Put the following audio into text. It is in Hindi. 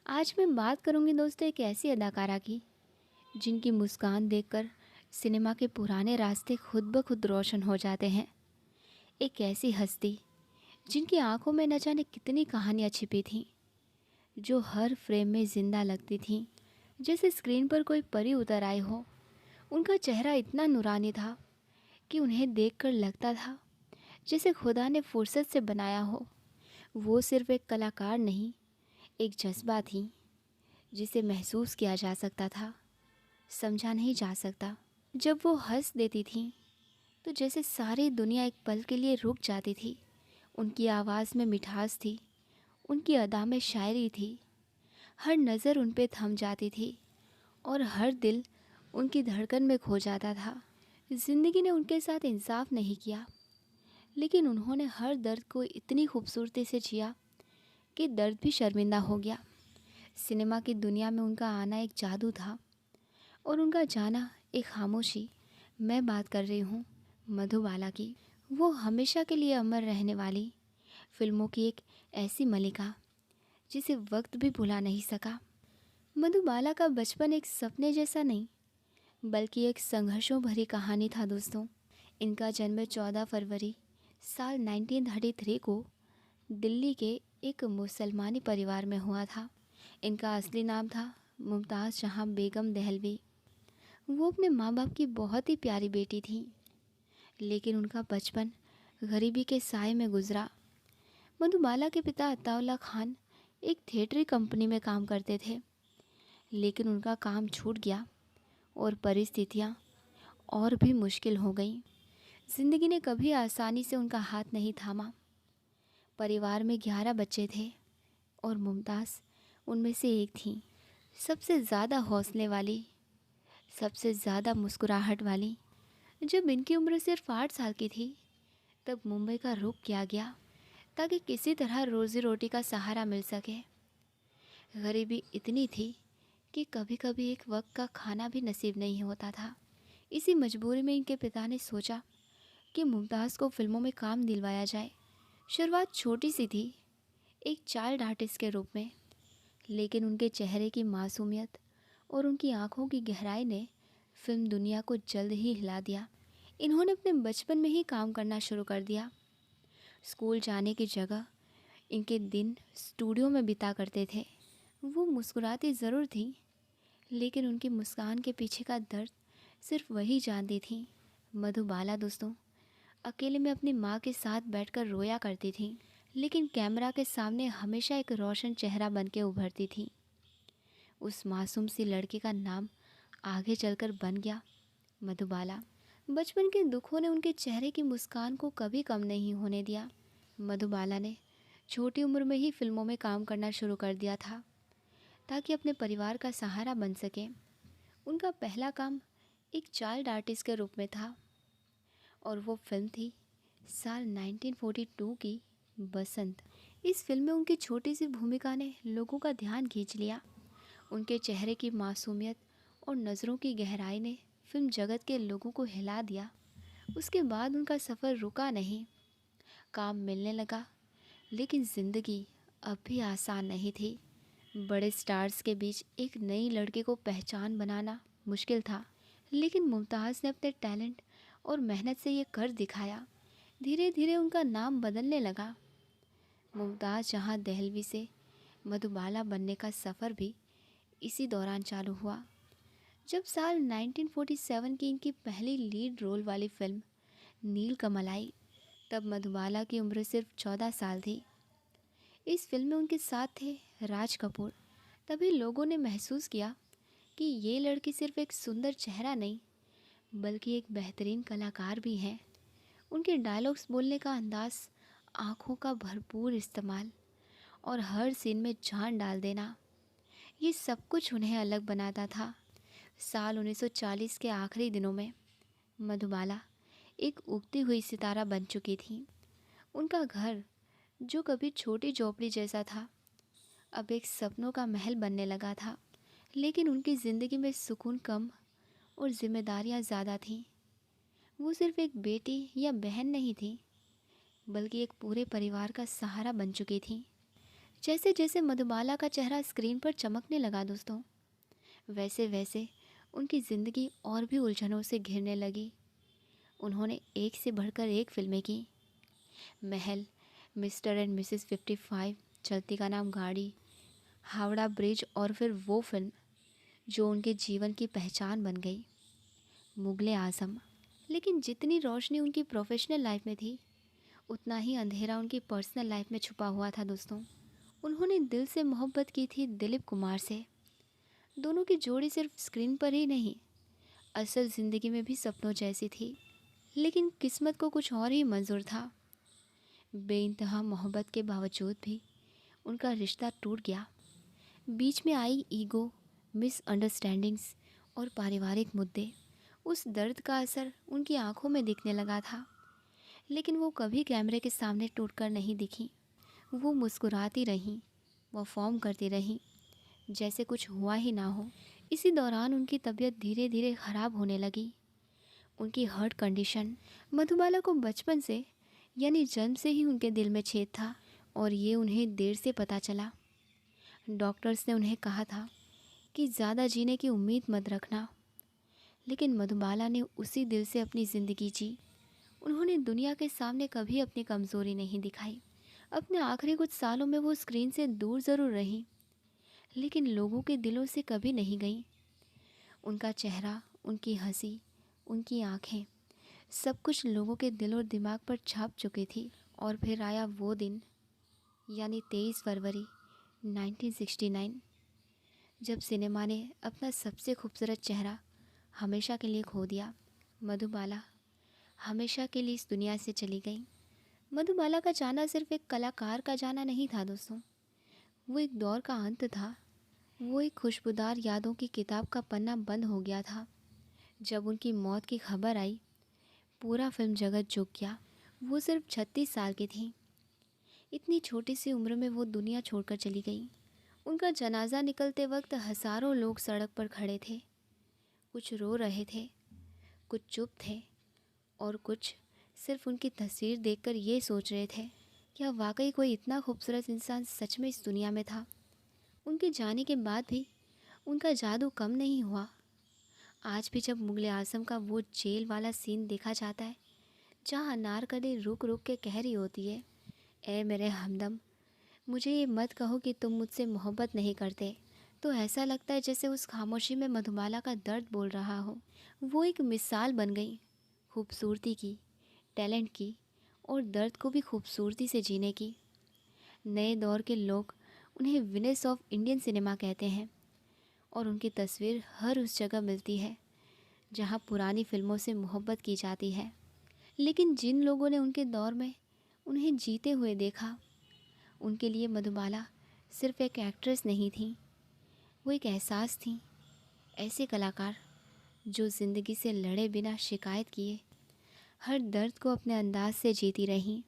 आज मैं बात करूंगी दोस्तों एक ऐसी अदाकारा की जिनकी मुस्कान देखकर सिनेमा के पुराने रास्ते खुद ब खुद रोशन हो जाते हैं। एक ऐसी हस्ती जिनकी आंखों में न जाने कितनी कहानियां छिपी थीं, जो हर फ्रेम में जिंदा लगती थीं, जैसे स्क्रीन पर कोई परी उतर आई हो। उनका चेहरा इतना नूरानी था कि उन्हें देखकर लगता था जैसे खुदा ने फुर्सत से बनाया हो। वो सिर्फ एक कलाकार नहीं, एक जज्बा थी जिसे महसूस किया जा सकता था, समझा नहीं जा सकता। जब वो हंस देती थी तो जैसे सारी दुनिया एक पल के लिए रुक जाती थी। उनकी आवाज़ में मिठास थी, उनकी अदा में शायरी थी। हर नज़र उन पे थम जाती थी और हर दिल उनकी धड़कन में खो जाता था। ज़िंदगी ने उनके साथ इंसाफ नहीं किया, लेकिन उन्होंने हर दर्द को इतनी खूबसूरती से जिया कि दर्द भी शर्मिंदा हो गया। सिनेमा की दुनिया में उनका आना एक जादू था और उनका जाना एक खामोशी। मैं बात कर रही हूँ मधुबाला की। वो हमेशा के लिए अमर रहने वाली फिल्मों की एक ऐसी मलिका जिसे वक्त भी भुला नहीं सका। मधुबाला का बचपन एक सपने जैसा नहीं, बल्कि एक संघर्षों भरी कहानी था दोस्तों। इनका जन्म 14 फरवरी साल 1933 को दिल्ली के एक मुसलमानी परिवार में हुआ था। इनका असली नाम था मुमताज़ जहाँ बेगम दहलवी। वो अपने माँ बाप की बहुत ही प्यारी बेटी थी, लेकिन उनका बचपन गरीबी के साए में गुजरा। मधुबाला के पिता अताउल्ला खान एक थिएटरी कंपनी में काम करते थे, लेकिन उनका काम छूट गया और परिस्थितियाँ और भी मुश्किल हो गईं। ज़िंदगी ने कभी आसानी से उनका हाथ नहीं थामा। परिवार में 11 बच्चे थे और मुमताज़ उनमें से एक थी। सबसे ज़्यादा हौसले वाली, सबसे ज़्यादा मुस्कुराहट वाली। जब इनकी उम्र सिर्फ 8 साल की थी, तब मुंबई का रुख किया गया ताकि किसी तरह रोज़ी रोटी का सहारा मिल सके। गरीबी इतनी थी कि कभी कभी एक वक्त का खाना भी नसीब नहीं होता था। इसी मजबूरी में इनके पिता ने सोचा कि मुमताज़ को फिल्मों में काम दिलवाया जाए। शुरुआत छोटी सी थी, एक चाइल्ड आर्टिस्ट के रूप में, लेकिन उनके चेहरे की मासूमियत और उनकी आंखों की गहराई ने फिल्म दुनिया को जल्द ही हिला दिया। इन्होंने अपने बचपन में ही काम करना शुरू कर दिया। स्कूल जाने की जगह इनके दिन स्टूडियो में बिता करते थे। वो मुस्कुराती ज़रूर थी, लेकिन उनकी मुस्कान के पीछे का दर्द सिर्फ वही जानती थी। मधुबाला दोस्तों अकेले में अपनी माँ के साथ बैठकर रोया करती थी, लेकिन कैमरा के सामने हमेशा एक रोशन चेहरा बन के उभरती थी। उस मासूम सी लड़की का नाम आगे चलकर बन गया मधुबाला। बचपन के दुखों ने उनके चेहरे की मुस्कान को कभी कम नहीं होने दिया। मधुबाला ने छोटी उम्र में ही फिल्मों में काम करना शुरू कर दिया था ताकि अपने परिवार का सहारा बन सके। उनका पहला काम एक चाइल्ड आर्टिस्ट के रूप में था और वो फिल्म थी साल 1942 की बसंत। इस फिल्म में उनकी छोटी सी भूमिका ने लोगों का ध्यान खींच लिया। उनके चेहरे की मासूमियत और नज़रों की गहराई ने फिल्म जगत के लोगों को हिला दिया। उसके बाद उनका सफ़र रुका नहीं। काम मिलने लगा, लेकिन ज़िंदगी अब भी आसान नहीं थी। बड़े स्टार्स के बीच एक नई लड़के को पहचान बनाना मुश्किल था, लेकिन मुमताज़ ने अपने टैलेंट और मेहनत से ये कर दिखाया। धीरे धीरे उनका नाम बदलने लगा। मुमताज़ जहाँ दहलवी से मधुबाला बनने का सफ़र भी इसी दौरान चालू हुआ। जब साल 1947 की इनकी पहली लीड रोल वाली फिल्म नीलकमल आई, तब मधुबाला की उम्र सिर्फ 14 साल थी। इस फिल्म में उनके साथ थे राज कपूर। तभी लोगों ने महसूस किया कि ये लड़की सिर्फ एक सुंदर चेहरा नहीं, बल्कि एक बेहतरीन कलाकार भी हैं। उनके डायलॉग्स बोलने का अंदाज़, आँखों का भरपूर इस्तेमाल और हर सीन में जान डाल देना, ये सब कुछ उन्हें अलग बनाता था। साल 1940 के आखिरी दिनों में मधुबाला एक उगती हुई सितारा बन चुकी थी। उनका घर, जो कभी छोटी झोपड़ी जैसा था, अब एक सपनों का महल बनने लगा था। लेकिन उनकी ज़िंदगी में सुकून कम और जिम्मेदारियां ज़्यादा थीं। वो सिर्फ एक बेटी या बहन नहीं थी, बल्कि एक पूरे परिवार का सहारा बन चुकी थी। जैसे जैसे मधुबाला का चेहरा स्क्रीन पर चमकने लगा दोस्तों, वैसे वैसे उनकी ज़िंदगी और भी उलझनों से घिरने लगी। उन्होंने एक से बढ़कर एक फिल्में की। महल, मिस्टर एंड मिसेस 55, चलती का नाम गाड़ी, हावड़ा ब्रिज और फिर वो फिल्म जो उनके जीवन की पहचान बन गई, मुगले आज़म। लेकिन जितनी रोशनी उनकी प्रोफेशनल लाइफ में थी, उतना ही अंधेरा उनकी पर्सनल लाइफ में छुपा हुआ था दोस्तों। उन्होंने दिल से मोहब्बत की थी दिलीप कुमार से। दोनों की जोड़ी सिर्फ स्क्रीन पर ही नहीं, असल ज़िंदगी में भी सपनों जैसी थी। लेकिन किस्मत को कुछ और ही मंजूर था। बेइंतहा मोहब्बत के बावजूद भी उनका रिश्ता टूट गया। बीच में आई ईगो, मिसअंडरस्टैंडिंग्स और पारिवारिक मुद्दे। उस दर्द का असर उनकी आंखों में दिखने लगा था। लेकिन वो कभी कैमरे के सामने टूटकर नहीं दिखी। वो मुस्कुराती रहीं, परफॉर्म करती रहीं, जैसे कुछ हुआ ही ना हो। इसी दौरान उनकी तबीयत धीरे धीरे ख़राब होने लगी। उनकी हार्ट कंडीशन, मधुबाला को बचपन से यानी जन्म से ही उनके दिल में छेद था और ये उन्हें देर से पता चला। डॉक्टर्स ने उन्हें कहा था कि ज़्यादा जीने की उम्मीद मत रखना, लेकिन मधुबाला ने उसी दिल से अपनी ज़िंदगी जी। उन्होंने दुनिया के सामने कभी अपनी कमज़ोरी नहीं दिखाई। अपने आखिरी कुछ सालों में वो स्क्रीन से दूर ज़रूर रहीं, लेकिन लोगों के दिलों से कभी नहीं गईं। उनका चेहरा, उनकी हंसी, उनकी आँखें, सब कुछ लोगों के दिल और दिमाग पर छाप चुकी थी। और फिर आया वो दिन, यानी 23 फरवरी 1969, जब सिनेमा ने अपना सबसे खूबसूरत चेहरा हमेशा के लिए खो दिया। मधुबाला हमेशा के लिए इस दुनिया से चली गई। मधुबाला का जाना सिर्फ एक कलाकार का जाना नहीं था दोस्तों, वो एक दौर का अंत था। वो एक खुशबूदार यादों की किताब का पन्ना बंद हो गया था। जब उनकी मौत की खबर आई, पूरा फिल्म जगत झुक गया। वो सिर्फ 36 साल की थी। इतनी छोटी सी उम्र में वो दुनिया छोड़कर चली गई। उनका जनाजा निकलते वक्त हज़ारों लोग सड़क पर खड़े थे। कुछ रो रहे थे, कुछ चुप थे और कुछ सिर्फ उनकी तस्वीर देखकर ये सोच रहे थे, क्या वाकई कोई इतना खूबसूरत इंसान सच में इस दुनिया में था। उनके जाने के बाद भी उनका जादू कम नहीं हुआ। आज भी जब मुगले आज़म का वो जेल वाला सीन देखा जाता है, जहाँ अनारकली रुक रुक के कह रही होती है, ए मेरे हमदम, मुझे ये मत कहो कि तुम मुझसे मोहब्बत नहीं करते, तो ऐसा लगता है जैसे उस खामोशी में मधुबाला का दर्द बोल रहा हो। वो एक मिसाल बन गई, खूबसूरती की, टैलेंट की और दर्द को भी खूबसूरती से जीने की। नए दौर के लोग उन्हें विनेस ऑफ इंडियन सिनेमा कहते हैं और उनकी तस्वीर हर उस जगह मिलती है जहाँ पुरानी फिल्मों से मोहब्बत की जाती है। लेकिन जिन लोगों ने उनके दौर में उन्हें जीते हुए देखा, उनके लिए मधुबाला सिर्फ एक एक्ट्रेस नहीं थी, वो एक एहसास थी। ऐसे कलाकार जो ज़िंदगी से लड़े बिना शिकायत किए हर दर्द को अपने अंदाज से जीती रहीं।